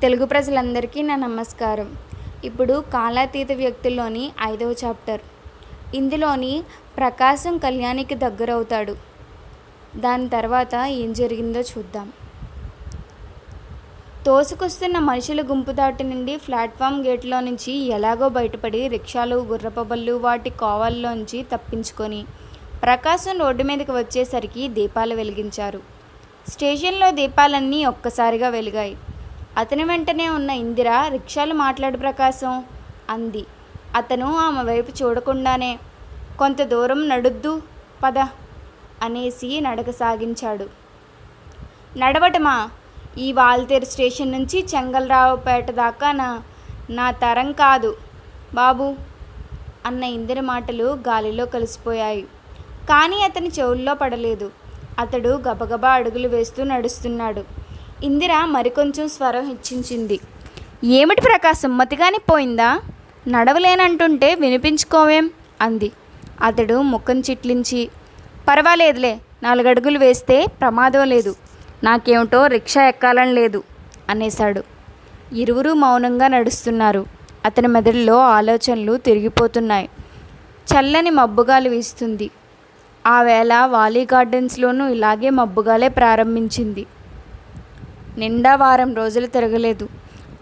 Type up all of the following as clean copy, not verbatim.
తెలుగు ప్రజలందరికీ నా నమస్కారం. ఇప్పుడు కాలాతీత వ్యక్తుల్లోని 5వ చాప్టర్. ఇందులోని ప్రకాశం కళ్యాణికి దగ్గరవుతాడు. దాని తర్వాత ఏం జరిగిందో చూద్దాం. తోసుకొస్తున్న మనుషుల గుంపు దాటి నుండి ప్లాట్ఫామ్ గేట్లో నుంచి ఎలాగో బయటపడి రిక్షాలు, గుర్రపబళ్ళు వాటి కోవల్లోంచి తప్పించుకొని ప్రకాశం రోడ్డు మీదకి వచ్చేసరికి దీపాలు వెలిగించారు. స్టేషన్లో దీపాలన్నీ ఒక్కసారిగా వెలిగాయి. అతని వెంటనే ఉన్న ఇందిర, రిక్షాలు మాట్లాడు ప్రకాశం అంది. అతను ఆమె వైపు చూడకుండానే, కొంత దూరం నడుద్దు పద అనేసి నడక సాగించాడు. నడవటమా? ఈ వాల్తేరు స్టేషన్ నుంచి చెంగల్రావుపేట దాకా నా తరం కాదు బాబు అన్న ఇందిర మాటలు గాలిలో కలిసిపోయాయి. కానీ అతని చెవుల్లో పడలేదు. అతడు గబగబా అడుగులు వేస్తూ నడుస్తున్నాడు. ఇందిర మరికొంచెం స్వరం హెచ్చించింది. ఏమిటి ప్రకాశం, మతిగాని పోయిందా? నడవలేనంటుంటే వినిపించుకోవేం అంది. అతడు ముఖం చిట్లించి, పర్వాలేదులే, 4 అడుగులు వేస్తే ప్రమాదం లేదు, నాకేమిటో రిక్షా ఎక్కాలని లేదు అనేశాడు. ఇరువురు మౌనంగా నడుస్తున్నారు. అతని మెదడులో ఆలోచనలు తిరిగిపోతున్నాయి. చల్లని మబ్బుగాలి వీస్తుంది. ఆ వేళ వాలీ గార్డెన్స్లోనూ ఇలాగే మబ్బుగాలే ప్రారంభించింది. నిండా వారం రోజులు తిరగలేదు,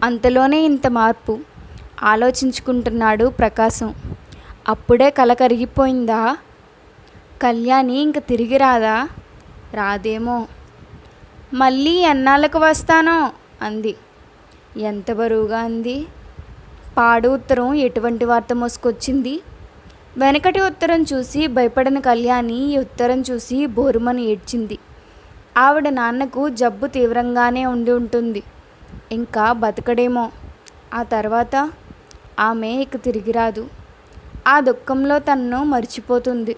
అంతలోనే ఇంత మార్పు ఆలోచించుకుంటున్నాడు ప్రకాశం. అప్పుడే కల కరిగిపోయిందా? కళ్యాణి ఇంక తిరిగి రాదా? రాదేమో. మళ్ళీ ఎన్నాళ్ళకు వస్తానో అంది. ఎంత బరువుగా అంది. పాడు ఉత్తరం ఎటువంటి వార్త మోసుకొచ్చింది? వెనకటి ఉత్తరం చూసి భయపడిన కళ్యాణి ఈ ఉత్తరం చూసి బోరుమని ఏడ్చింది. ఆవిడ నాన్నకు జబ్బు తీవ్రంగానే ఉండి ఉంటుంది, ఇంకా బతకడేమో. ఆ తర్వాత ఆమె ఇక తిరిగి రాదు. ఆ దుఃఖంలో తనను మర్చిపోతుంది.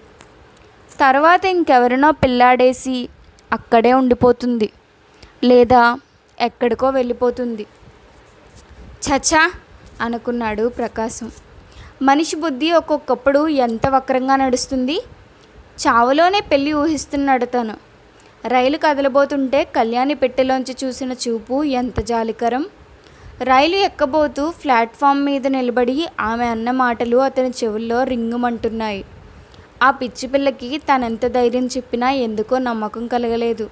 తర్వాత ఇంకెవరినో పిల్లాడేసి అక్కడే ఉండిపోతుంది, లేదా ఎక్కడికో వెళ్ళిపోతుంది. చచ్చా అనుకున్నాడు ప్రకాశం. మనిషి బుద్ధి ఒక్కొక్కప్పుడు ఎంత వక్రంగా నడుస్తుంది. చావులోనే పెళ్ళి ఊహిస్తున్నాడు తను. రైలు కదలబోతుంటే కళ్యాణి పెట్టెలోంచి చూసిన చూపు ఎంత జాలికరం. రైలు ఎక్కబోతూ ప్లాట్ఫామ్ మీద నిలబడి ఆమె అన్న మాటలు అతని చెవుల్లో రింగుమంటున్నాయి. ఆ పిచ్చి పిల్లకి తనెంత ధైర్యం చెప్పినా ఎందుకో నమ్మకం కలగలేదు.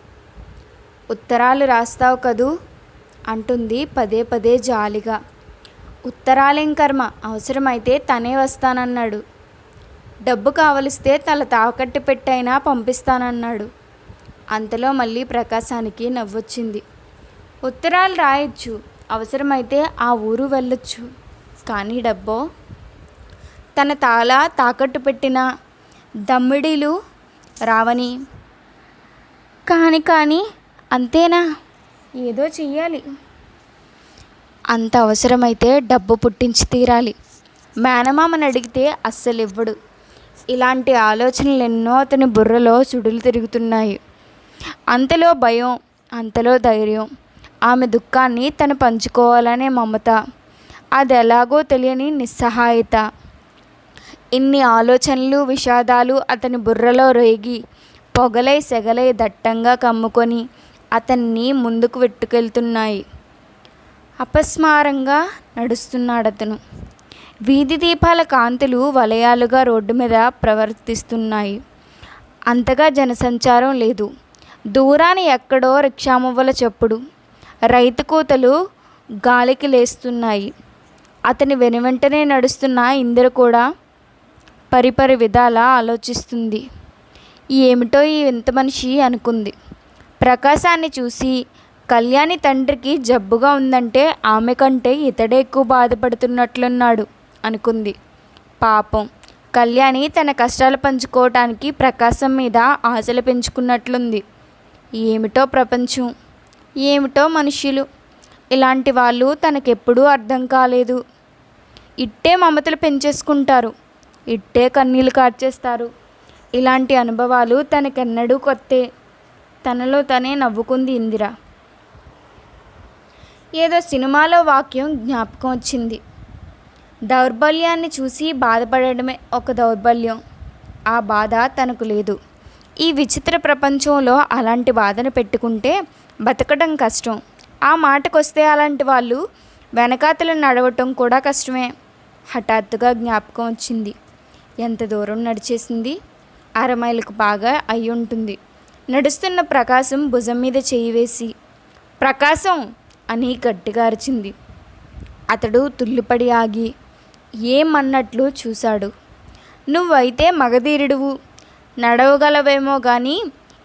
ఉత్తరాలు రాస్తావు కదూ అంటుంది పదే పదే జాలిగా. ఉత్తరాలేం కర్మ, అవసరమైతే తనే వస్తానన్నాడు. డబ్బు కావలిస్తే తల తాకట్టు పెట్టైనా పంపిస్తానన్నాడు. అంతలో మళ్ళీ ప్రకాశానికి నవ్వొచ్చింది. ఉత్తరాలు రాయొచ్చు, అవసరమైతే ఆ ఊరు వెళ్ళొచ్చు, కానీ డబ్బో? తన తాకట్టు పెట్టిన దమ్మిడీలు రావని. కానీ అంతేనా? ఏదో చెయ్యాలి. అంత అవసరమైతే డబ్బు పుట్టించి తీరాలి. మేనమామని అడిగితే అస్సలు ఇవ్వడు. ఇలాంటి ఆలోచనలు ఎన్నో అతని బుర్రలో సుడులు తిరుగుతున్నాయి. అంతలో భయం, అంతలో ధైర్యం. ఆమె దుఃఖాన్ని తను పంచుకోవాలనే మమత, అది ఎలాగో తెలియని నిస్సహాయత. ఇన్ని ఆలోచనలు, విషాదాలు అతని బుర్రలో రేగి పొగలై సెగలై దట్టంగా కమ్ముకొని అతన్ని ముందుకు వెట్టుకెళ్తున్నాయి. అపస్మారంగా నడుస్తున్నాడతను. వీధి దీపాల కాంతులు వలయాలుగా రోడ్డు మీద ప్రవర్తిస్తున్నాయి. అంతగా జనసంచారం లేదు. దూరాన ఎక్కడో రిక్షామువ్వల చప్పుడు, రైతు కూతలు గాలికి లేస్తున్నాయి. అతని వెనువెంటనే నడుస్తున్న ఇందిర కూడా పరిపరి విధాల ఆలోచిస్తుంది. ఏమిటో ఈ వింత మనిషి అనుకుంది. ప్రకాశాన్ని చూసి కళ్యాణి తండ్రికి జబ్బుగా ఉందంటే ఆమె కంటే ఇతడే ఎక్కువ బాధపడుతున్నట్లున్నాడు అనుకుంది. పాపం, కళ్యాణి తన కష్టాలు పంచుకోవటానికి ప్రకాశం మీద ఆశలు పెంచుకున్నట్లుంది. ఏమిటో ప్రపంచం, ఏమిటో మనుష్యులు, ఇలాంటి వాళ్ళు తనకెప్పుడూ అర్థం కాలేదు. ఇట్టే మమతలు పెంచేసుకుంటారు, ఇట్టే కన్నీళ్ళు కార్చేస్తారు. ఇలాంటి అనుభవాలు తనకెన్నడూ కొత్తే. తనలో తనే నవ్వుకుంది ఇందిర. ఏదో సినిమాలో వాక్యం జ్ఞాపకం వచ్చింది. దౌర్బల్యాన్ని చూసి బాధపడడమే ఒక దౌర్బల్యం. ఆ బాధ తనకు లేదు. ఈ విచిత్ర ప్రపంచంలో అలాంటి బాధను పెట్టుకుంటే బతకడం కష్టం. ఆ మాటకొస్తే అలాంటి వాళ్ళు వెనకాతల నడవటం కూడా కష్టమే. హఠాత్తుగా జ్ఞాపకం వచ్చింది. ఎంత దూరం నడిచేసింది? 1/2 మైలుకు బాగా అయి ఉంటుంది. నడుస్తున్న ప్రకాశం భుజం మీద చేయి వేసి ప్రకాశం అని గట్టిగా అరిచింది. అతడు తుల్లిపడి ఆగి ఏమన్నట్లు చూశాడు. నువ్వైతే మగధీరుడువు, నడవగలవేమో కానీ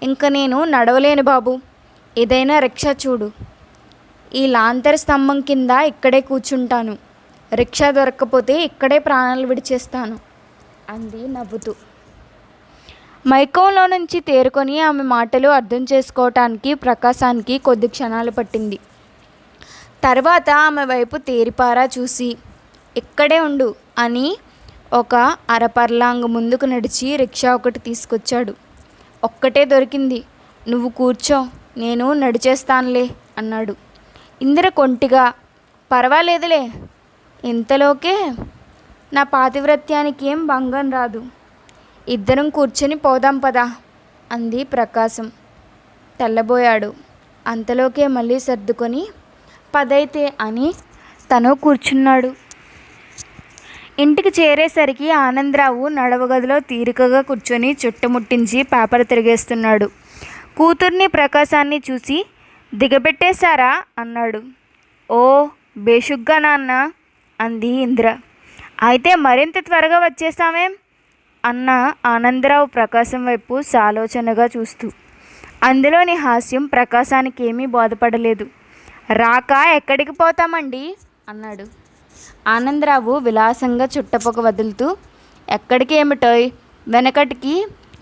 ఇంక నేను నడవలేను బాబు. ఏదైనా రిక్షా చూడు. ఈ లాంతర స్తంభం కింద ఇక్కడే కూర్చుంటాను. రిక్షా దొరక్కపోతే ఇక్కడే ప్రాణాలు విడిచేస్తాను అంది నవ్వుతూ. మైకంలో నుంచి తేరుకొని ఆమె మాటలు అర్థం చేసుకోవటానికి ప్రకాశానికి కొద్ది క్షణాలు పట్టింది. తర్వాత ఆమె వైపు తేరిపారా చూసి ఇక్కడే ఉండు అని ఒక అరపర్లాంగు ముందుకు నడిచి రిక్షా ఒకటి తీసుకొచ్చాడు. ఒక్కటే దొరికింది. నువ్వు కూర్చో, నేను నడిచేస్తానులే అన్నాడు. ఇందిర కొంటిగా పర్వాలేదులే, ఇంతలోకే నా పాతివ్రత్యానికి ఏం భంగం రాదు. ఇద్దరం కూర్చొని పోదాం పదా అంది ప్రకాశం. తెల్లబోయాడు. అంతలోకే మళ్ళీ సర్దుకొని పదైతే అని తను కూర్చున్నాడు. ఇంటికి చేరేసరికి ఆనందరావు నడవగదిలో తీరికగా కూర్చొని చుట్టుముట్టించి పేపర్ తిరిగేస్తున్నాడు. కూతుర్ని ప్రకాశాన్ని చూసి దిగబెట్టేశారా అన్నాడు. ఓ బేషుగ్గా నాన్న అంది ఇందిర. అయితే మరింత త్వరగా వచ్చేసామేం అన్న ఆనందరావు ప్రకాశం వైపు సాలోచనగా చూస్తూ. అందులోని హాస్యం ప్రకాశానికి ఏమీ బోధపడలేదు. రాక ఎక్కడికి పోతామండి అన్నాడు. ఆనందరావు విలాసంగా చుట్టపొక వదులుతూ ఎక్కడికి ఏమిటోయ్, వెనకటికి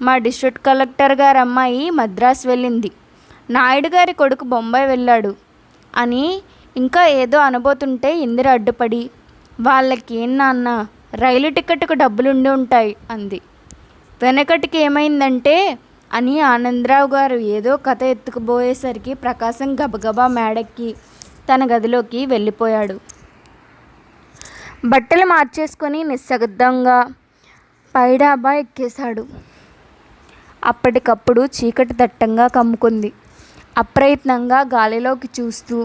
మా డిస్ట్రిక్ట్ కలెక్టర్ గారి అమ్మాయి మద్రాసు వెళ్ళింది, నాయుడు గారి కొడుకు బొంబాయి వెళ్ళాడు అని ఇంకా ఏదో అనబోతుంటే ఇందిర అడ్డుపడి వాళ్ళకేం నాన్న రైలు టికెట్కు డబ్బులుండి ఉంటాయి అంది. వెనకటికి ఏమైందంటే అని ఆనందరావు గారు ఏదో కథ ఎత్తుకుపోయేసరికి ప్రకాశం గబగబా మేడెక్కి తన గదిలోకి వెళ్ళిపోయాడు. బట్టలు మార్చేసుకొని నిశ్శబ్దంగా పైడాబా ఎక్కేశాడు. అప్పటికప్పుడు చీకటి దట్టంగా కమ్ముకుంది. అప్రయత్నంగా గాలిలోకి చూస్తూ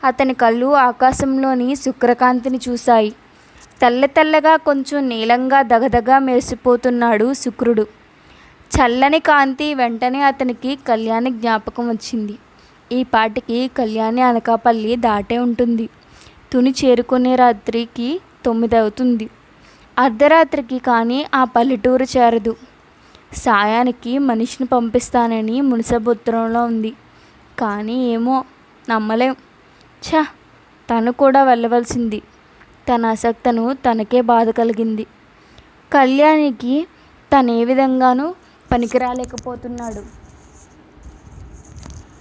అతని కళ్ళు ఆకాశంలోని శుక్రకాంతిని చూశాయి. తెల్ల తెల్లగా కొంచెం నీలంగా దగదగా మెరిసిపోతున్నాడు శుక్రుడు. చల్లని కాంతి వెంటనే అతనికి కళ్యాణి జ్ఞాపకం వచ్చింది. ఈ పాటికి కళ్యాణి అనకాపల్లి దాటే ఉంటుంది. తుని చేరుకునే రాత్రికి 9 అవుతుంది. అర్ధరాత్రికి కానీ ఆ పల్లెటూరు చేరదు. సాయానికి మనిషిని పంపిస్తానని మునిసబుత్రంలో ఉంది. కానీ ఏమో నమ్మలేం. తను కూడా వెళ్ళవలసింది. తన అసక్తను తనకే బాధ కలిగింది. కళ్యాణికి తనే విధంగానూ పనికిరాలేకపోతున్నాడు.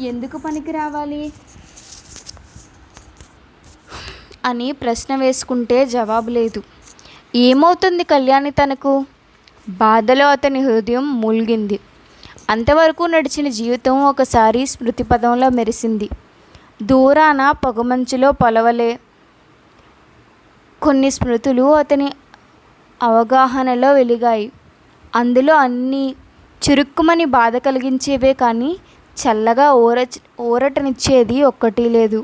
ఎందుకు పనికి రావాలి అని ప్రశ్న వేసుకుంటే జవాబు లేదు. ఏమవుతుంది కళ్యాణి తనకు? బాధలో అతని హృదయం మూల్గింది. అంతవరకు నడిచిన జీవితం ఒకసారి స్మృతి పదంలో మెరిసింది. దూరాన పొగమంచులో పొలవలే కొన్ని స్మృతులు అతని అవగాహనలో వెలిగాయి. అందులో అన్నీ చురుక్కుమని బాధ కలిగించేవే కానీ చల్లగా ఊరటనిచ్చేది ఒక్కటి లేదు.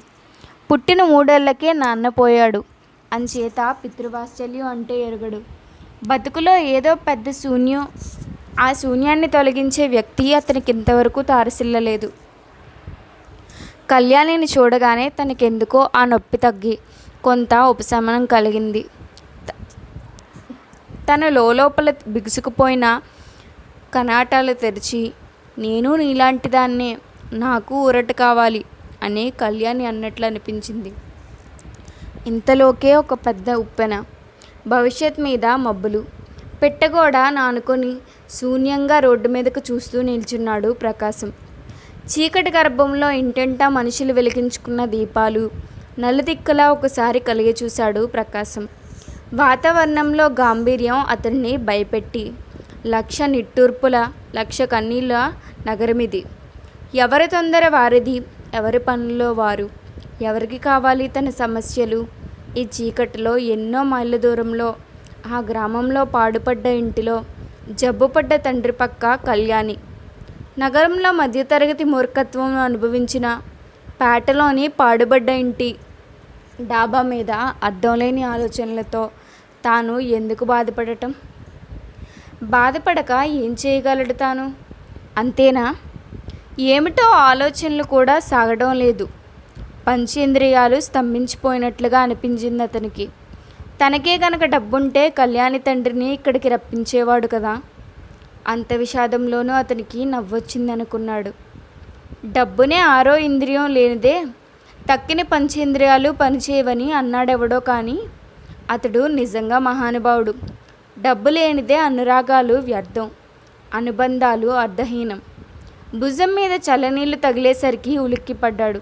పుట్టిన 3 ఏళ్లకే నాన్న పోయాడు. అంచేత పితృవాత్సల్యం అంటే ఎరగడు. బతుకులో ఏదో పెద్ద శూన్యం. ఆ శూన్యాన్ని తొలగించే వ్యక్తి అతనికి ఇంతవరకు తారసిల్లలేదు. కళ్యాణిని చూడగానే తనకెందుకో ఆ నొప్పి తగ్గి కొంత ఉపశమనం కలిగింది. తన లోపల బిగుసుకుపోయిన కనాటాలు తెరిచి నేను నీలాంటి దాన్నే, నాకు ఊరట కావాలి అని కళ్యాణి అన్నట్లు అనిపించింది. ఇంతలోకే ఒక పెద్ద ఉప్పెన. భవిష్యత్ మీద మబ్బులు. పెట్టగోడ నానుకొని శూన్యంగా రోడ్డు మీదకు చూస్తూ నిల్చున్నాడు ప్రకాశం. చీకటి గర్భంలో ఇంటింటా మనుషులు వెలిగించుకున్న దీపాలు నలుదిక్కులా ఒకసారి కలిగి చూశాడు ప్రకాశం. వాతావరణంలో గాంభీర్యం అతన్ని భయపెట్టి 1,00,000 నిట్టూర్పుల 1,00,000 కన్నీళ్ళ నగరమిది. ఎవరి తొందర వారిది, ఎవరి పనుల్లో వారు. ఎవరికి కావాలి తన సమస్యలు? ఈ చీకటిలో ఎన్నో మైళ్ళ దూరంలో ఆ గ్రామంలో పాడుపడ్డ ఇంటిలో జబ్బుపడ్డ తండ్రి పక్క కళ్యాణి. నగరంలో మధ్యతరగతి మూర్ఖత్వం అనుభవించిన పేటలోని పాడుబడ్డ ఇంటి డాబా మీద అర్థం లేని ఆలోచనలతో తాను ఎందుకు బాధపడటం? బాధపడక ఏం చేయగలడు తాను? అంతేనా? ఏమిటో ఆలోచనలు కూడా సాగడం లేదు. పంచేంద్రియాలు స్తంభించిపోయినట్లుగా అనిపించింది అతనికి. తనకే గనక డబ్బుంటే కళ్యాణి తండ్రిని ఇక్కడికి రప్పించేవాడు కదా. అంత విషాదంలోనూ అతనికి నవ్వొచ్చిందనుకున్నాడు. డబ్బునే ఆరో ఇంద్రియం లేనిదే తక్కిన పంచేంద్రియాలు పనిచేయవని అన్నాడెవడో కానీ అతడు నిజంగా మహానుభావుడు. డబ్బు లేనిదే అనురాగాలు వ్యర్థం, అనుబంధాలు అర్ధహీనం. భుజం మీద చల్లనీళ్లు తగిలేసరికి ఉలిక్కిపడ్డాడు.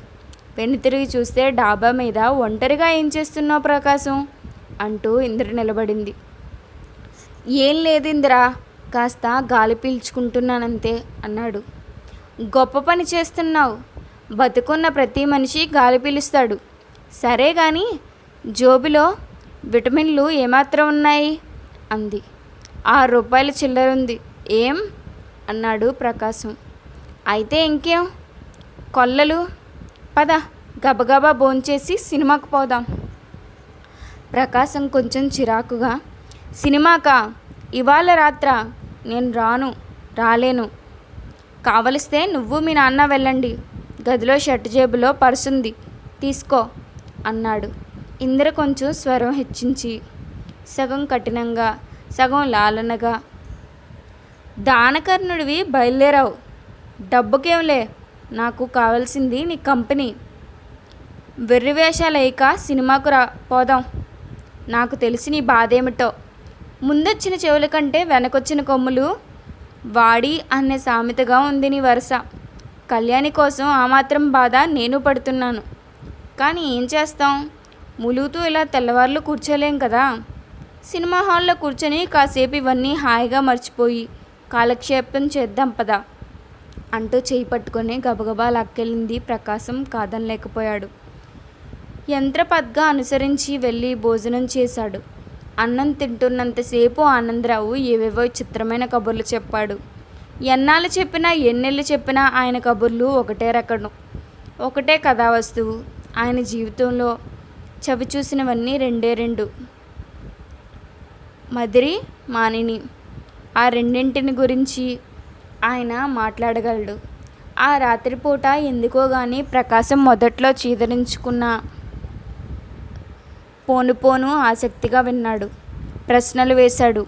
వెనుతిరిగి చూస్తే డాబా మీద ఒంటరిగా ఏం చేస్తున్నావు ప్రకాశం అంటూ ఇంద్ర నిలబడింది. ఏం లేదు ఇంద్రా, కాస్త గాలి పీల్చుకుంటున్నానంతే అన్నాడు. గొప్ప పని చేస్తున్నావు. బతుకున్న ప్రతి మనిషి గాలి పీలుస్తాడు. సరే కానీ జోబిలో విటమిన్లు ఏమాత్రం ఉన్నాయి అంది. 6 రూపాయల చిల్లరుంది. ఏం అన్నాడు ప్రకాశం. అయితే ఇంకేం కొల్లలు. పద గబగబా భోంచేసి సినిమాకు పోదాం. ప్రకాశం కొంచెం చిరాకుగా, సినిమాకా? ఇవాళ రాత్రా? నేను రాలేను. కావలిస్తే నువ్వు మీ నాన్న వెళ్ళండి. గదిలో షర్ట్ జేబులో పర్సుంది, తీసుకో అన్నాడు. ఇంద్ర కొంచెం స్వరం హెచ్చించి, సగం కఠినంగా సగం లాలనగా, దానకర్ణుడివి బయలుదేరావు. డబ్బుకేంలే, నాకు కావాల్సింది నీ కంపెనీ. వెర్రివేషాలయ్యాక సినిమాకు పోదాం. నాకు తెలిసి నీ బాధేమిటో. ముందొచ్చిన చెవుల కంటే వెనకొచ్చిన కొమ్ములు వాడి అనే సామెతగా ఉంది నీ వరుస. కళ్యాణి కోసం ఆ మాత్రం బాధ నేను పడుతున్నాను. కానీ ఏం చేస్తాం, ములుగుతూ ఇలా తెల్లవార్లు కూర్చోలేం కదా. సినిమా హాల్లో కూర్చొని కాసేపు ఇవన్నీ హాయిగా మర్చిపోయి కాలక్షేపం చేద్దాం పదా అంటూ చేయి పట్టుకొని గబగబా లాక్కెళ్ళింది. ప్రకాశం కాదనలేకపోయాడు. యంత్రపద్గా అనుసరించి వెళ్ళి భోజనం చేశాడు. అన్నం తింటున్నంతసేపు ఆనందరావు ఏవేవో చిత్రమైన కబుర్లు చెప్పాడు. ఎన్నాళ్ళు చెప్పినా ఎన్నెళ్ళు చెప్పినా ఆయన కబుర్లు ఒకటే రకం, ఒకటే కథా వస్తువు. ఆయన జీవితంలో చవి చూసినవన్నీ రెండు, మదిరి మానిని. ఆ రెండింటిని గురించి ఆయన మాట్లాడగలడు. ఆ రాత్రిపూట ఎందుకో గాని ప్రకాశం మొదట్లో చీదరించుకున్న పోను ఆసక్తిగా విన్నాడు. ప్రశ్నలు వేశాడు.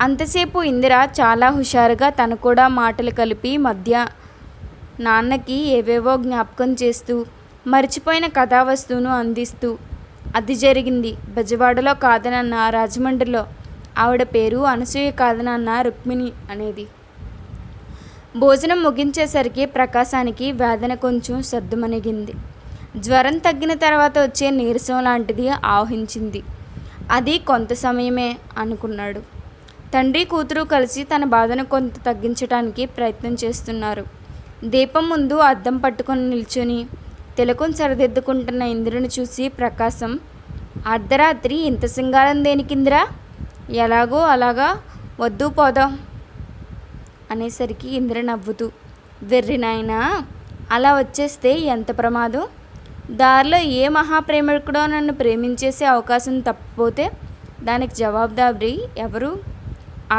అంతసేపు ఇందిర చాలా హుషారుగా తను కూడా మాటలు కలిపి మధ్య నాన్నకి ఏవేవో జ్ఞాపకం చేస్తూ మర్చిపోయిన కథావస్తువును అందిస్తూ, అది జరిగింది బెజవాడలో కాదనన్న రాజమండ్రిలో. ఆవిడ పేరు అనసూయ కాదనన్న రుక్మిణి అనేది. భోజనం ముగించేసరికి ప్రకాశానికి వేదన కొంచెం సద్దుమణిగింది. జ్వరం తగ్గిన తర్వాత వచ్చే నీరసం లాంటిది ఆవహించింది. అది కొంత సమయమే అనుకున్నాడు. తండ్రి కూతురు కలిసి తన బాధను కొంత తగ్గించడానికి ప్రయత్నం చేస్తున్నారు. దీపం ముందు అద్దం పట్టుకొని నిల్చొని తిలకం సరిదిద్దుకుంటున్న ఇంద్రుని చూసి ప్రకాశం, అర్ధరాత్రి ఇంత సింగారం దేనికిందిరా? ఎలాగో అలాగా వద్దు పోదాం అనేసరికి ఇంద్ర నవ్వుతూ, వెర్రి నాయనా, అలా వచ్చేస్తే ఎంత ప్రమాదం. దారిలో ఏ మహాప్రేమికుడో నన్ను ప్రేమించేసే అవకాశం తప్పిపోతే దానికి జవాబుదారీ ఎవరు?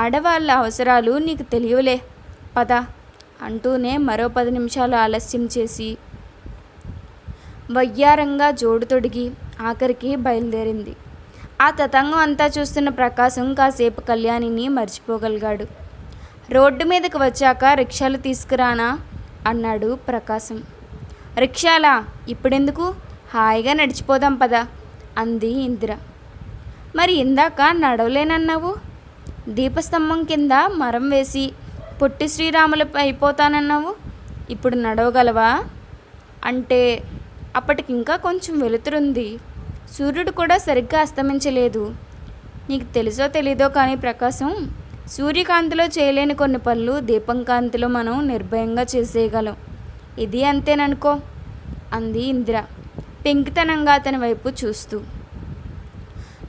ఆడవాళ్ళ అవసరాలు నీకు తెలియలే, పద అంటూనే మరో 10 నిమిషాలు ఆలస్యం చేసి వయ్యారంగా జోడు తొడిగి ఆఖరికి బయలుదేరింది. ఆ తతంగం అంతా చూస్తున్న ప్రకాశం కాసేపు కళ్యాణిని మర్చిపోగలిగాడు. రోడ్డు మీదకి వచ్చాక రిక్షాలు తీసుకురానా అన్నాడు ప్రకాశం. రిక్షాలా? ఇప్పుడెందుకు, హాయిగా నడిచిపోదాం పదా అంది ఇందిర. మరి ఇందాక నడవలేనన్నావు, దీపస్తంభం కింద మరం వేసి పొట్టి శ్రీరాములు అయిపోతానన్నావు, ఇప్పుడు నడవగలవా? అంటే అప్పటికింకా కొంచెం వెలుతురుంది, సూర్యుడు కూడా సరిగ్గా అస్తమించలేదు. నీకు తెలుసో తెలీదో కానీ ప్రకాశం, సూర్యకాంతిలో చేయలేని కొన్ని పనులు దీపం కాంతిలో మనం నిర్భయంగా చేసేయగలం. ఇది అంతేననుకో అంది ఇందిర పెంకితనంగా అతని వైపు చూస్తూ.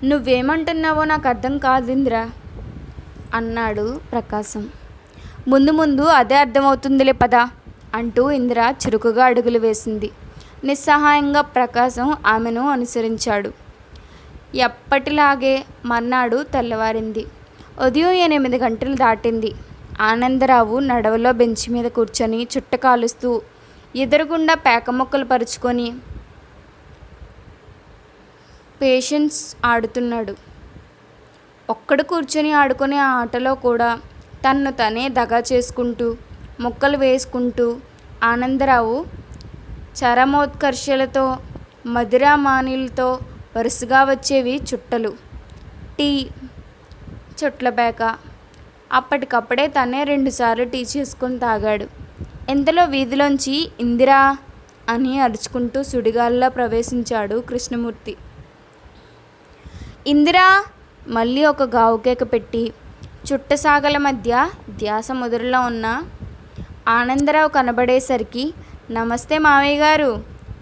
నువ్వేమంటున్నావో నాకు అర్థం కాదు ఇందిర అన్నాడు ప్రకాశం. ముందు ముందు అదే అర్థమవుతుందిలే పద అంటూ ఇందిర చురుకుగా అడుగులు వేసింది. నిస్సహాయంగా ప్రకాశం ఆమెను అనుసరించాడు. ఎప్పటిలాగే మర్నాడు తెల్లవారింది. ఉదయం 8 గంటలు దాటింది. ఆనందరావు నడవలో బెంచి మీద కూర్చొని చుట్ట కాలుస్తూ ఎదురుగుండా పేక ముక్కలు పరుచుకొని పేషెన్స్ ఆడుతున్నాడు. ఒక్కడు కూర్చొని ఆడుకునే ఆ ఆటలో కూడా తన్ను తనే దగా చేసుకుంటూ ముక్కలు వేసుకుంటూ ఆనందరావు చరమోత్కర్షలతో మదిరామానిలతో వరుసగా వచ్చేవి చుట్టలు, టీ, చుట్ల పేక. అప్పటికప్పుడే తనే 2 సార్లు టీ చేసుకొని తాగాడు. ఇంతలో వీధిలోంచి ఇందిరా అని అరుచుకుంటూ సుడిగాలిలో ప్రవేశించాడు కృష్ణమూర్తి. ఇందిరా మళ్ళీ ఒక గావుకేక పెట్టి చుట్టసాగల మధ్య ధ్యాస ముదురులో ఉన్న ఆనందరావు కనబడేసరికి, నమస్తే మావయ్య గారు,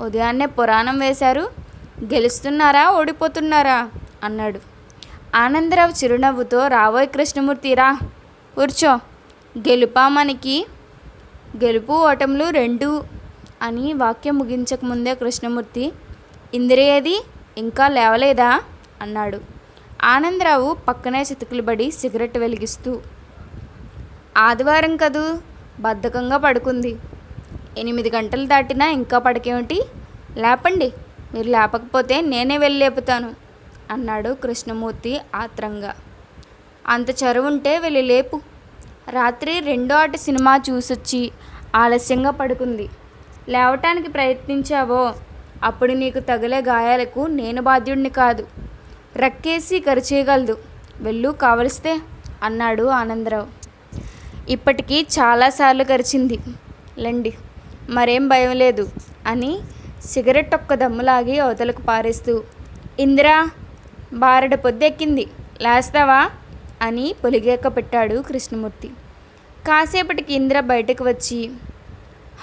ఉదయాన్నే పురాణం వేశారు, గెలుస్తున్నారా ఓడిపోతున్నారా అన్నాడు. ఆనందరావు చిరునవ్వుతో, రావోయ్ కృష్ణమూర్తి, రా కూర్చో, గెలుపా మనకి, గెలుపు ఓటములు 2 అని వాక్యం ముగించకముందే కృష్ణమూర్తి, ఇందిరేది ఇంకా లేవలేదా అన్నాడు. ఆనందరావు పక్కనే చితుకులుబడి సిగరెట్ వెలిగిస్తూ, ఆదివారం కదూ, బద్ధకంగా పడుకుంది. 8 గంటలు దాటినా ఇంకా పడకేమిటి, లేపండి, మీరు లేపకపోతే నేనే వెళ్ళి లేపుతాను అన్నాడు కృష్ణమూర్తి ఆత్రంగా. అంత చరువుంటే వెళ్ళి లేపు. రాత్రి 2వ ఆట సినిమా చూసొచ్చి ఆలస్యంగా పడుకుంది. లేవటానికి ప్రయత్నించావో అప్పుడు నీకు తగిలే గాయాలకు నేను బాధ్యుడిని కాదు, రక్కేసి కరిచేయగలదు, వెళ్ళు కావలిస్తే అన్నాడు ఆనందరావు. ఇప్పటికీ చాలాసార్లు కరిచింది లెండి, మరేం భయం లేదు అని సిగరెట్ ఒక్క దమ్ములాగి అవతలకు పారేస్తూ, ఇందిరా బారెడు పొద్దెక్కింది, లేస్తావా అని పొలిగేక పెట్టాడు కృష్ణమూర్తి. కాసేపటికి ఇందిర బయటకు వచ్చి,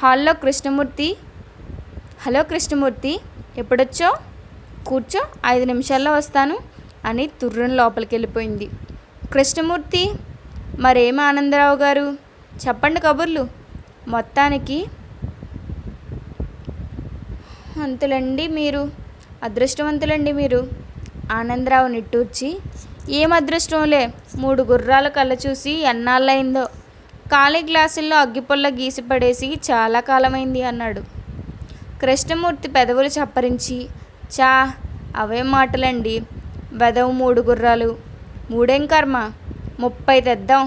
హలో కృష్ణమూర్తి, ఎప్పుడొచ్చో, కూర్చో, 5 నిమిషాల్లో వస్తాను అని తుర్రుని లోపలికి వెళ్ళిపోయింది. కృష్ణమూర్తి, మరేం ఆనందరావు గారు, చెప్పండి కబుర్లు. మొత్తానికి అదృష్టవంతులండి మీరు. ఆనందరావు నిట్టూర్చి, ఏం అదృష్టంలే, 3 గుర్రాల కళ్ళ చూసి ఎన్నాళ్ళయిందో, ఖాళీ గ్లాసుల్లో అగ్గిపుల్ల గీసి పడేసి చాలా కాలమైంది అన్నాడు. కృష్ణమూర్తి పెదవులు చప్పరించి, చా అవే మాటలండి, వెదవు 3 గుర్రాలు, 3ఏం కర్మ, 30 తెద్దాం,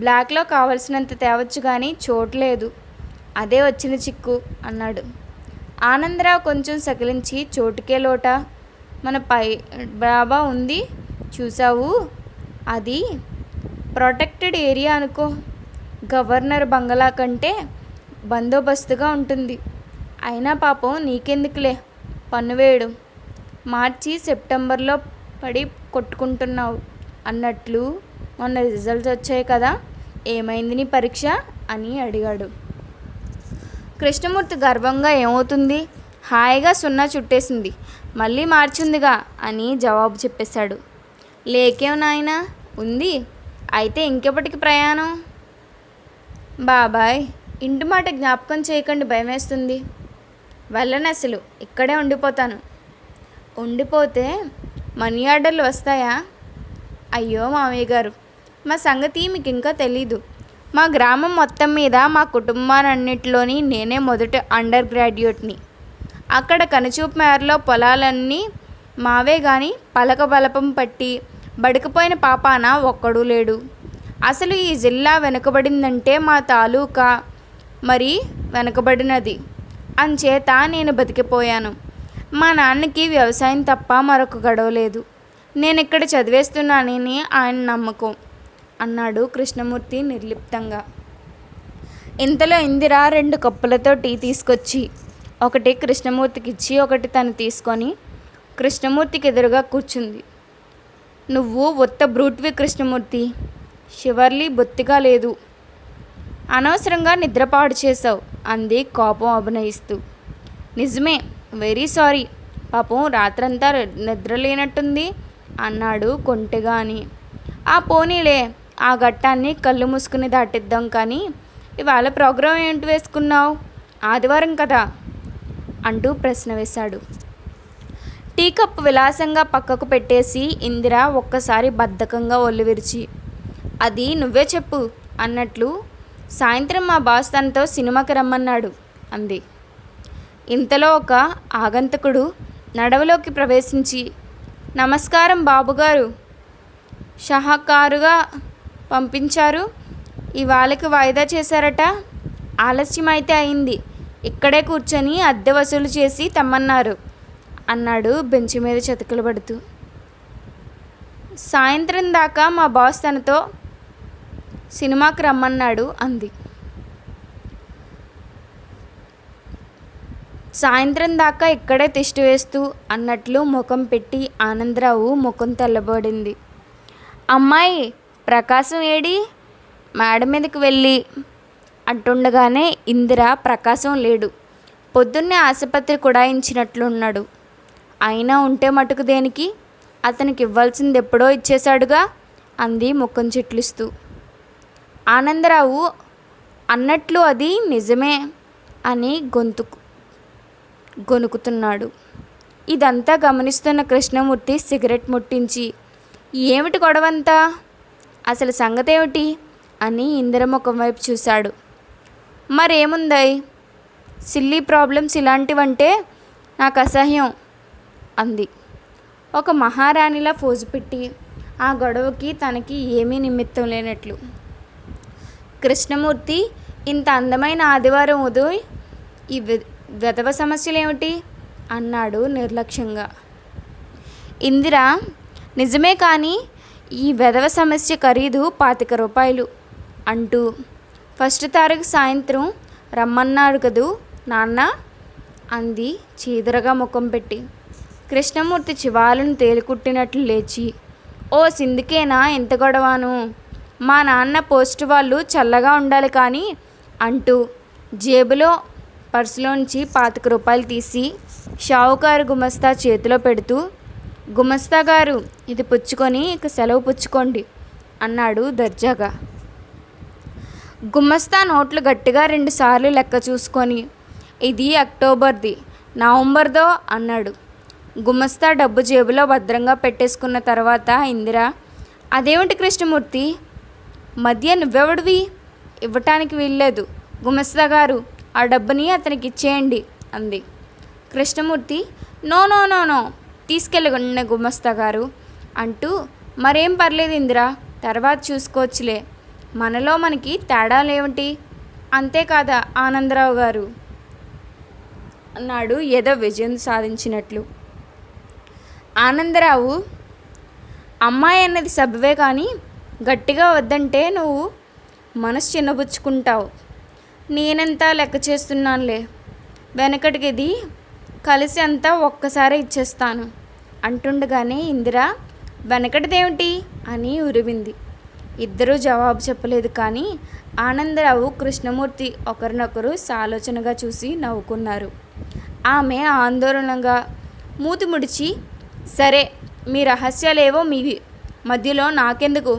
బ్లాక్లో కావలసినంత తేవచ్చు కానీ చోట్లేదు, అదే వచ్చిన చిక్కు అన్నాడు. ఆనందరావు కొంచెం సకిలించి, చోటుకే లోట, మన పై డాబా ఉంది చూసావు, అది ప్రొటెక్టెడ్ ఏరియా అనుకో, గవర్నర్ బంగళా కంటే బందోబస్తుగా ఉంటుంది, అయినా పాపం నీకెందుకులే పన్ను వేయడం, మార్చి సెప్టెంబర్లో పడి కొట్టుకుంటున్నావు అన్నట్లు మొన్న రిజల్ట్స్ వచ్చాయి కదా, ఏమైంది నీ పరీక్ష అని అడిగాడు. కృష్ణమూర్తి గర్వంగా, ఏమవుతుంది, హాయిగా 0 చుట్టేసింది, మళ్ళీ మార్చుందిగా అని జవాబు చెప్పేశాడు. లేకేం నాయనా, ఉంది, అయితే ఇంకెప్పటికి ప్రయాణం. బాబాయ్, ఇంటి మాట జ్ఞాపకం చేయకండి, భయమేస్తుంది. వెళ్ళను అసలు, ఇక్కడే ఉండిపోతాను. ఉండిపోతే మనీ ఆర్డర్లు వస్తాయా? అయ్యో మామయ్య గారు, మా సంగతి మీకు ఇంకా తెలీదు. మా గ్రామం మొత్తం మీద మా కుటుంబాలన్నింటిలోని నేనే మొదటి అండర్ గ్రాడ్యుయేట్ని. అక్కడ కనుచూపు మేరలో పొలాలన్నీ మావే కానీ పలక బలపం పట్టి బడికిపోయిన పాపాన ఒక్కడూ లేడు. అసలు ఈ జిల్లా వెనుకబడిందంటే మా తాలూకా మరి వెనుకబడినది, అంచేత నేను బతికిపోయాను. మా నాన్నకి వ్యవసాయం తప్ప మరొక గొడవ లేదు. నేను ఇక్కడ చదివేస్తున్నానని ఆయన నమ్మకం అన్నాడు కృష్ణమూర్తి నిర్లిప్తంగా. ఇంతలో ఇందిర 2 కప్పులతో టీ తీసుకొచ్చి ఒకటి కృష్ణమూర్తికి ఇచ్చి ఒకటి తను తీసుకొని కృష్ణమూర్తికి ఎదురుగా కూర్చుంది. నువ్వు ఉత్త బ్రూట్వి కృష్ణమూర్తి, షివర్లీ బొత్తిగా లేదు, అనవసరంగా నిద్రపాడు చేశావు అంది కోపం అభినయిస్తూ. నిజమే, వెరీ సారీ, పాపం రాత్రంతా నిద్ర లేనట్టుంది అన్నాడు కొంటెగా అని. ఆ పోనీలే, ఆ ఘట్టాన్ని కళ్ళు మూసుకుని దాటిద్దాం కానీ ఇవాళ ప్రోగ్రాం ఏంటి వేసుకున్నావు? ఆదివారం కదా. అంటూ ప్రశ్న వేశాడు. టీ కప్పు విలాసంగా పక్కకు పెట్టేసి ఇందిర ఒక్కసారి బద్ధకంగా ఒళ్ళు విరిచి, అది నువ్వే చెప్పు అన్నట్లు, సాయంత్రం మా బాస్ తనతో సినిమాకి రమ్మన్నాడు అంది. ఇంతలో ఒక ఆగంతకుడు నడవలోకి ప్రవేశించి, నమస్కారం బాబుగారు, షాహకారుగా పంపించారు, ఇవాళకి వాయిదా చేశారట, ఆలస్యమైతే అయింది, ఇక్కడే కూర్చొని అద్దె వసూలు చేసి తెమ్మన్నారు అన్నాడు బెంచి మీద చతికిలు పడుతూ. సాయంత్రం దాకా మా బాస్ తనతో సినిమాకి రమ్మన్నాడు అంది. సాయంత్రం దాకా ఇక్కడే తిష్టి వేస్తూ అన్నట్లు ముఖం పెట్టి ఆనందరావు ముఖం తెల్లబడింది. అమ్మాయి ప్రకాశం ఏడి? మేడ మీదకి వెళ్ళి అంటుండగానే ఇందిర ప్రకాశం లేడు, పొద్దున్నే ఆసుపత్రి కుడాయించినట్లున్నాడు, అయినా ఉంటే మటుకు దేనికి, అతనికి ఇవ్వాల్సింది ఎప్పుడో ఇచ్చేశాడుగా అంది ముఖం చిట్లిస్తూ. ఆనందరావు అన్నట్లు అది నిజమే అని గొనుకుతున్నాడు. ఇదంతా గమనిస్తున్న కృష్ణమూర్తి సిగరెట్ ముట్టించి, ఏమిటి గొడవంతా, అసలు సంగతి ఏమిటి అని ఇందిర ముఖం వైపు చూశాడు. మరేముందాయి, సిల్లీ ప్రాబ్లమ్స్ ఇలాంటివంటే నాకు అసహ్యం అంది ఒక మహారాణిలా ఫోజు పెట్టి, ఆ గొడవకి తనకి ఏమీ నిమిత్తం లేనట్లు. కృష్ణమూర్తి, ఇంత అందమైన ఆదివారం ఉదయ్ ఈ వెధవ సమస్యలేమిటి అన్నాడు నిర్లక్ష్యంగా. ఇందిర, నిజమే కానీ ఈ వెధవ సమస్య ఖరీదు 25 రూపాయలు అంటూ, ఫస్ట్ తారీఖు సాయంత్రం రమ్మన్నాడు కదూ నాన్న అంది చీదరగా ముఖం పెట్టి. కృష్ణమూర్తి చివాలను తేలికుట్టినట్లు లేచి, ఓ సిందికేనా ఎంత గొడవాను, మా నాన్న పోస్ట్ వాళ్ళు చల్లగా ఉండాలి కానీ అంటూ జేబులో పర్సులోంచి 25 రూపాయలు తీసి షావుకారు గుమస్తా చేతిలో పెడుతూ, గుమస్తా గారు ఇది పుచ్చుకొని ఇక సెలవు పుచ్చుకోండి అన్నాడు దర్జాగా. గుమస్తా నోట్లు గట్టిగా 2 సార్లు లెక్క చూసుకొని, ఇది అక్టోబర్ది, నవంబర్దో అన్నాడు. గుమస్తా డబ్బు జేబులో భద్రంగా పెట్టేసుకున్న తర్వాత ఇందిర, అదేమిటి కృష్ణమూర్తి, మధ్య నువ్వెవడివి, ఇవ్వటానికి వీల్లేదు, గుమస్తా గారు ఆ డబ్బుని అతనికి ఇచ్చేయండి అంది. Krishnamurthy, no no no no తీసుకెళ్ళగొన్న గుమస్తా గారు అంటూ, మరేం పర్లేదు ఇందిరా, తర్వాత చూసుకోవచ్చులే, మనలో మనకి తేడాలేమిటి, అంతేకాదా ఆనందరావు గారు అన్నాడు ఏదో విజయం సాధించినట్లు. ఆనందరావు, అమ్మాయి అన్నది సబ్బవే కానీ గట్టిగా వద్దంటే నువ్వు మనసు చిన్నబుచ్చుకుంటావు, నేనంతా లెక్క చేస్తున్నానులే, వెనకటికిది కలిసి అంతా ఒక్కసారి ఇచ్చేస్తాను అంటుండగానే ఇందిర, వెనకటిదేమిటి అని ఉరివింది. ఇద్దరూ జవాబు చెప్పలేదు కానీ ఆనందరావు కృష్ణమూర్తి ఒకరినొకరు సాలోచనగా చూసి నవ్వుకున్నారు. ఆమె ఆందోళనగా మూతి ముడిచి, సరే మీ రహస్యాలేవో మీవి, మధ్యలో నాకెందుకు,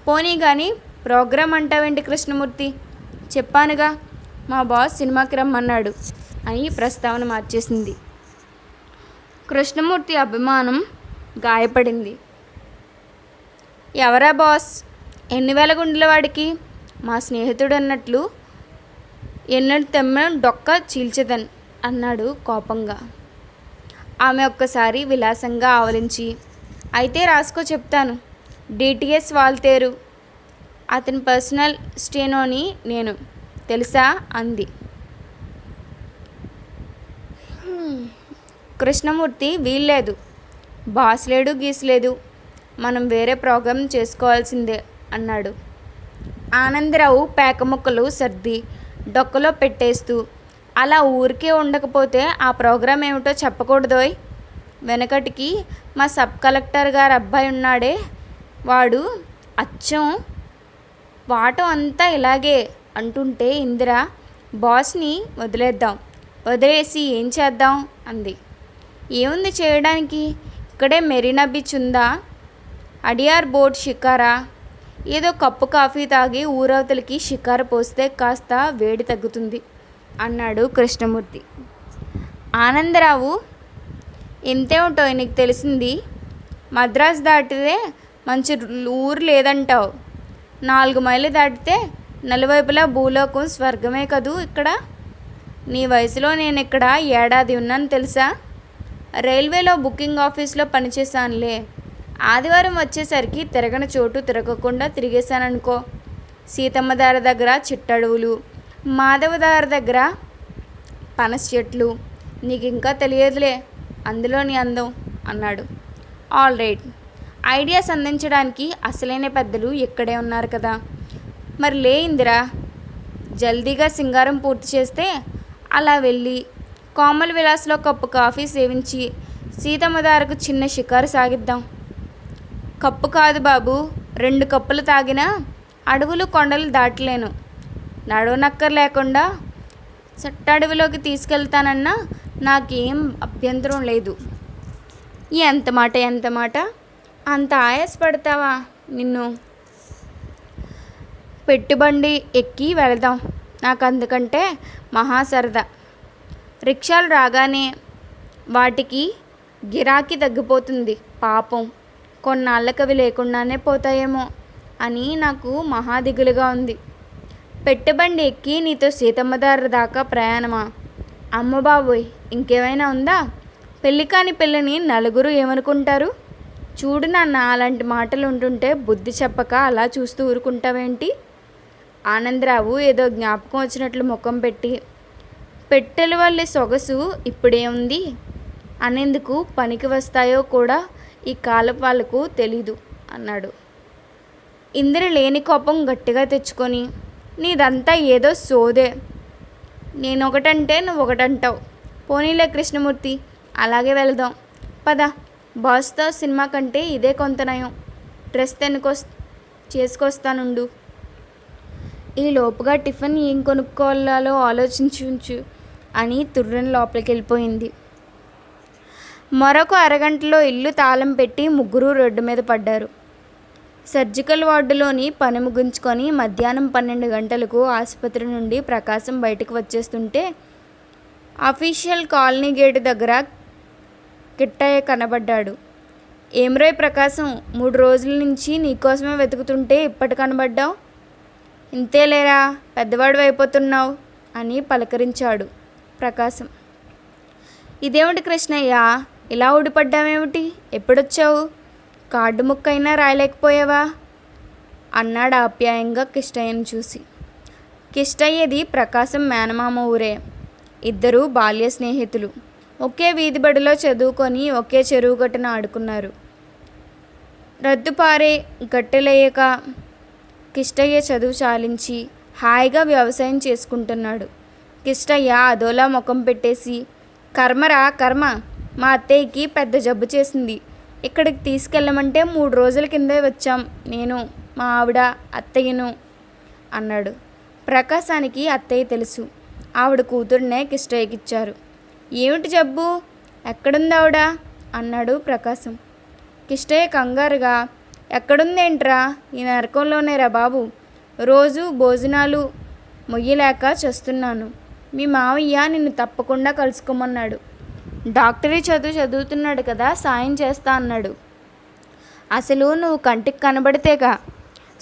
పోనీ కానీ ప్రోగ్రాం అంటావేంటి కృష్ణమూర్తి, చెప్పానుగా మా బాస్ సినిమాకి రమ్మన్నాడు అని ప్రస్తావన మార్చేసింది. కృష్ణమూర్తి అభిమానం గాయపడింది. ఎవరా బాస్, ఎన్ని వేల గుండెల వాడికి, మా స్నేహితుడు అన్నట్లు ఎన్నడు తెమ్మ డొక్క చీల్చేదన్ అన్నాడు కోపంగా. ఆమె ఒక్కసారి విలాసంగా ఆవలించి, అయితే రాసుకో చెప్తాను, డిటిఎస్ వాల్తేరు, అతని పర్సనల్ స్టేనోని నేను, తెలుసా అంది. కృష్ణమూర్తి, వీల్లేదు, బాస్ లేడు గీసులేదు, మనం వేరే ప్రోగ్రాం చేసుకోవాల్సిందే అన్నాడు. ఆనందరావు పేక ముక్కలు సర్ది డొక్కలో పెట్టేస్తూ, అలా ఊరికే ఉండకపోతే ఆ ప్రోగ్రాం ఏమిటో చెప్పకూడదోయ్, వెనకటికి మా సబ్ కలెక్టర్ గారు అబ్బాయి ఉన్నాడే, వాడు అచ్చం వాటం అంతా ఇలాగే అంటుంటే ఇందిర, బాస్ని వదిలేద్దాం, వదిలేసి ఏం చేద్దాం అంది. ఏముంది చేయడానికి, ఇక్కడే మెరీనా బీచ్ ఉందా, అడియార్ బోట్ షికారా, ఏదో కప్పు కాఫీ తాగి ఊరవతలకి షికారు పోస్తే కాస్త వేడి తగ్గుతుంది అన్నాడు కృష్ణమూర్తి. ఆనందరావు, ఇంతేమిటో నీకు తెలిసింది? మద్రాసు దాటితే మంచి ఊరు లేదంటావు. 4 మైళ్ళు దాటితే నలువైపులా భూలోకం స్వర్గమే కదూ ఇక్కడ. నీ వయసులో నేను ఇక్కడ ఏడాది ఉన్నాను తెలుసా. రైల్వేలో బుకింగ్ ఆఫీస్లో పనిచేశానులే. ఆదివారం వచ్చేసరికి తిరగని చోటు తిరగకుండా తిరిగేశాననుకో. సీతమ్మదారి దగ్గర చిట్టడవులు, మాధవదారి దగ్గర పనస చెట్లు. నీకు ఇంకా తెలియదులే అందులోని అందం అన్నాడు. ఆల్ రైట్, ఐడియాస్ అందించడానికి అసలైన పెద్దలు ఇక్కడే ఉన్నారు కదా. మరి లే ఇందిరా, జల్దీగా సింగారం పూర్తి చేస్తే అలా వెళ్ళి కోమల్ విలాస్లో కప్పు కాఫీ సేవించి సీతమ్మదారకు చిన్న షికారు సాగిద్దాం. కప్పు కాదు బాబు, 2 కప్పులు తాగినా అడవులు కొండలు దాటలేను. నడవనక్కర్ లేకుండా సట్టడవిలోకి తీసుకెళ్తానన్నా నాకేం అభ్యంతరం లేదు. ఎంత మాట, అంత ఆయాసపడతావా? నిన్ను పెట్టుబండి ఎక్కి వెళదాం, నాకు అందుకంటే మహా సరదా. రిక్షాలు రాగానే వాటికి గిరాకీ తగ్గిపోతుంది పాపం. కొన్నాళ్ళకవి లేకుండానే పోతాయేమో అని నాకు మహా దిగులుగా ఉంది. పెట్టుబండి ఎక్కి నీతో సీతమ్మదారి దాకా ప్రయాణమా? అమ్మ బాబోయ్, ఇంకేమైనా ఉందా? పెళ్ళి కాని పిల్లని నలుగురు ఏమనుకుంటారు? చూడు నాన్న, అలాంటి మాటలు ఉంటుంటే బుద్ధి చెప్పక అలా చూస్తూ ఊరుకుంటావేంటి? ఆనందరావు ఏదో జ్ఞాపకం వచ్చినట్లు ముఖం పెట్టి, పెట్టెల వల్ల సొగసు ఇప్పుడే ఉంది అనేందుకు పనికి వస్తాయో కూడా ఈ కాలపు వాళ్ళకు తెలీదు అన్నాడు. ఇందిర లేని కోపం గట్టిగా తెచ్చుకొని, నీదంతా ఏదో సోదే. నేనొకటంటే నువ్వొకటంటావు. పోనీలే కృష్ణమూర్తి, అలాగే వెళదాం పద. బాస్తో సినిమా కంటే ఇదే కొంత నయం. డ్రెస్ చేసుకొస్తానుండు. ఈ లోపుగా టిఫిన్ ఏం కొనుక్కోవాలో ఆలోచించు అని తుర్రని లోపలికి వెళ్ళిపోయింది. మరొక అరగంటలో ఇల్లు తాళం పెట్టి ముగ్గురు రోడ్డు మీద పడ్డారు. సర్జికల్ వార్డులోని పని ముగించుకొని మధ్యాహ్నం 12 గంటలకు ఆసుపత్రి నుండి ప్రకాశం బయటకు వచ్చేస్తుంటే అఫీషియల్ కాలనీ గేటు దగ్గర కిట్టయ్య కనబడ్డాడు. ఏమ్రోయ్ ప్రకాశం, 3 రోజుల నుంచి నీకోసమే వెతుకుతుంటే ఇప్పటి కనబడ్డావు. ఇంతేలేరా, పెద్దవాడు అయిపోతున్నావు అని పలకరించాడు ప్రకాశం. ఇదేమిటి కృష్ణయ్య, ఇలా ఊడిపడ్డావేమిటి? ఎప్పుడొచ్చావు? కార్డు ముక్కైనా రాయలేకపోయావా అన్నాడు ఆప్యాయంగా కిష్టయ్యను చూసి. కిష్టయ్యది ప్రకాశం మేనమామ ఊరే. ఇద్దరు బాల్య స్నేహితులు. ఒకే వీధి బడిలో చదువుకొని ఒకే చెరువు గట్టున ఆడుకున్నారు. రద్దుపారే గట్టెలేయక కిష్టయ్య చదువు చాలించి హాయిగా వ్యవసాయం చేసుకుంటున్నాడు. కిష్టయ్య అదోలా ముఖం పెట్టేసి, కర్మరా కర్మ, మా అత్తయ్యకి పెద్ద జబ్బు చేసింది. ఇక్కడికి తీసుకెళ్ళమంటే 3 రోజుల కిందే వచ్చాం, నేను, మా ఆవిడ, అత్తయ్యను అన్నాడు. ప్రకాశానికి అత్తయ్య తెలుసు. ఆవిడ కూతురునే కిష్టయ్యకిచ్చారు. ఏమిటి జబ్బు? ఎక్కడుంది ఆవిడ అన్నాడు ప్రకాశం. కిష్టయ్య కంగారుగా, ఎక్కడుందేంట్రా, ఈ నరకంలోనేరా బాబు. రోజు భోజనాలు మొయ్యలేక చస్తున్నాను. మీ మావయ్య నిన్ను తప్పకుండా కలుసుకోమన్నాడు. డాక్టరీ చదువుతున్నాడు కదా, సాయం చేస్తా అన్నాడు. అసలు నువ్వు కంటికి కనబడితేగా.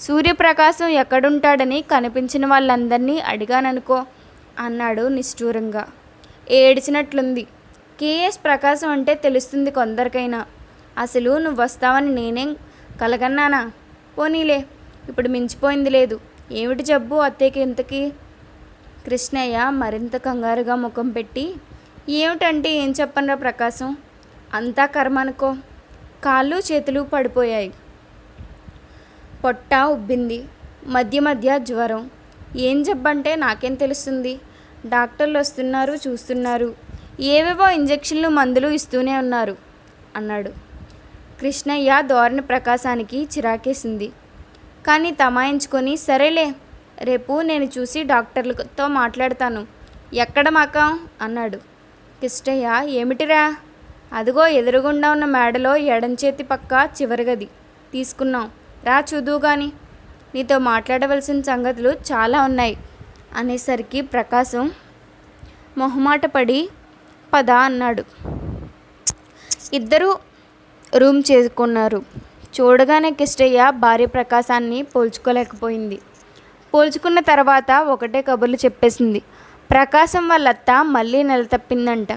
సూర్యప్రకాశం ఎక్కడుంటాడని కనిపించిన వాళ్ళందరినీ అడిగాననుకో అన్నాడు నిష్ఠూరంగా. ఏడ్చినట్లుంది. కేఎస్ ప్రకాశం అంటే తెలుస్తుంది కొందరికైనా. అసలు నువ్వు వస్తావని నేనేం కలగన్నానా? పోనీలే, ఇప్పుడు మించిపోయింది లేదు. ఏమిటి జబ్బు అత్తయ్యకి ఇంతకీ? కృష్ణయ్య మరింత కంగారుగా ముఖం పెట్టి, ఏమిటంటే ఏం చెప్పనరా ప్రకాశం, అంతా కర్మ అనుకో. కాళ్ళు చేతులు పడిపోయాయి, పొట్ట ఉబ్బింది, మధ్య మధ్య జ్వరం. ఏం జబ్బంటే నాకేం తెలుస్తుంది? డాక్టర్లు వస్తున్నారు, చూస్తున్నారు, ఏవేవో ఇంజక్షన్లు మందులు ఇస్తూనే ఉన్నారు అన్నాడు. కృష్ణయ్య ధోరణి ప్రకాశానికి చిరాకేసింది. కానీ తమాయించుకొని, సరేలే, రేపు నేను చూసి డాక్టర్లతో మాట్లాడతాను. ఎక్కడ మకం అన్నాడు. కృష్ణయ్య, ఏమిటిరా? అదిగో ఎదురుగుండా ఉన్న మేడలో ఎడంచేతి పక్క చివరి గది తీసుకున్నాం, రా చూదువు గాని. నీతో మాట్లాడవలసిన సంగతులు చాలా ఉన్నాయి అనేసరికి ప్రకాశం మొహమాట పడి పద అన్నాడు. ఇద్దరూ రూమ్ చేసుకున్నారు. చూడగానే కిష్టయ్య భార్య ప్రకాశాన్ని పోల్చుకోలేకపోయింది. పోల్చుకున్న తర్వాత ఒకటే కబుర్లు చెప్పేసింది. ప్రకాశం వాళ్ళత్త మళ్ళీ నెల తప్పిందంట.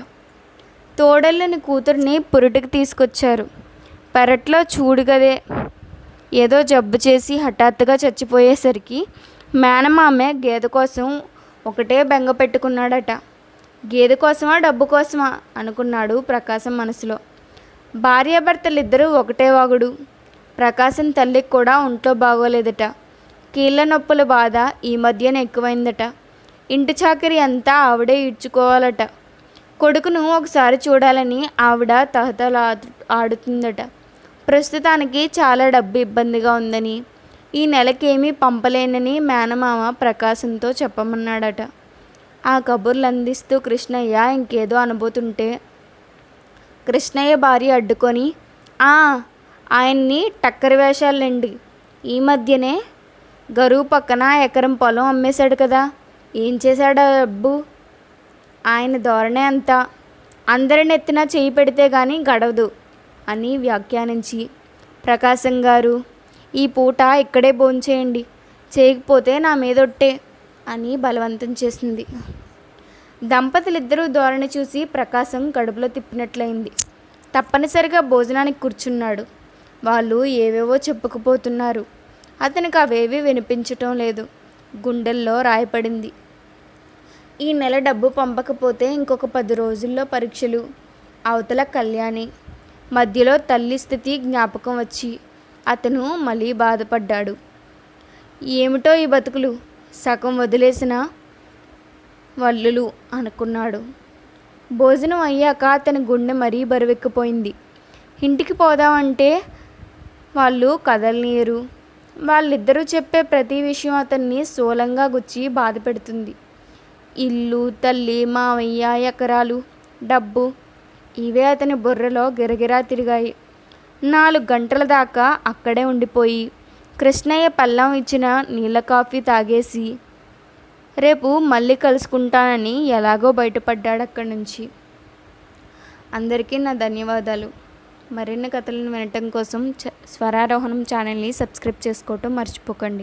తోడల్లుని కూతుర్ని పురిటికి తీసుకొచ్చారు. పెరట్లో చూడుగదే ఏదో జబ్బు చేసి హఠాత్తుగా చచ్చిపోయేసరికి మేనమామె గేదె కోసం ఒకటే బెంగ పెట్టుకున్నాడట. గేదె కోసమా డబ్బు కోసమా అనుకున్నాడు ప్రకాశం మనసులో. భార్యాభర్తలిద్దరూ ఒకటే వాగుడు. ప్రకాశం తల్లికి కూడా ఒంట్లో బాగోలేదట. కీళ్ళ నొప్పుల బాధ ఈ మధ్యన ఎక్కువైందట. ఇంటి చాకరీ అంతా ఆవిడే ఈడ్చుకోవాలట. కొడుకును ఒకసారి చూడాలని ఆవిడ తహతలా ఆడుతుందట. ప్రస్తుతానికి చాలా డబ్బు ఇబ్బందిగా ఉందని, ఈ నెలకేమీ పంపలేనని మేనమామ ప్రకాశంతో చెప్పమన్నాడట. ఆ కబుర్లు అందిస్తూ కృష్ణయ్య ఇంకేదో అనబోతుంటే కృష్ణయ్య భార్య అడ్డుకొని, ఆయన్ని టక్కరి వేషాలండి. ఈ మధ్యనే గరువు పక్కన ఎకరం పొలం అమ్మేశాడు కదా, ఏం చేశాడు డబ్బు? ఆయన ధోరణే అంతా, అందరిని ఎత్తిన చేయి పెడితే కానీ గడవదు అని వ్యాఖ్యానించి, ప్రకాశం గారు ఈ పూట ఇక్కడే భోంచేయండి, చేయకపోతే నా మీదొట్టే అని బలవంతం చేసింది. దంపతులిద్దరూ ధోరణి చూసి ప్రకాశం కడుపులో తిప్పినట్లయింది. తప్పనిసరిగా భోజనానికి కూర్చున్నాడు. వాళ్ళు ఏవేవో చెప్పుకుపోతున్నారు. అతనికి అవేవి వినిపించటం లేదు. గుండెల్లో రాయపడింది. ఈ నెల డబ్బు పంపకపోతే ఇంకొక 10 రోజుల్లో పరీక్షలు. అవతల కళ్యాణి. మధ్యలో తల్లి స్థితి జ్ఞాపకం వచ్చి అతను మళ్ళీ బాధపడ్డాడు. ఏమిటో ఈ బతుకులు, సగం వదిలేసిన వల్లులు అనుకున్నాడు. భోజనం అయ్యాక అతని గుండె మరీ బరువెక్కిపోయింది. ఇంటికి పోదామంటే వాళ్ళు కదలనీయరు. వాళ్ళిద్దరూ చెప్పే ప్రతి విషయం అతన్ని స్థూలంగా గుచ్చి బాధ పెడుతుంది. ఇల్లు, తల్లి, మావయ్య, ఎకరాలు, డబ్బు ఇవే అతని బుర్రలో గిరగిరా తిరిగాయి. 4 గంటల దాకా అక్కడే ఉండిపోయి కృష్ణయ్య పళ్ళం ఇచ్చిన నీళ్ళ కాఫీ తాగేసి రేపు మళ్ళీ కలుసుకుంటానని ఎలాగో బయటపడ్డాడు అక్కడి నుంచి. అందరికీ నా ధన్యవాదాలు. మరిన్ని కథలను వినటం కోసం స్వరారోహణం ఛానల్ని సబ్స్క్రైబ్ చేసుకోవటం మర్చిపోకండి.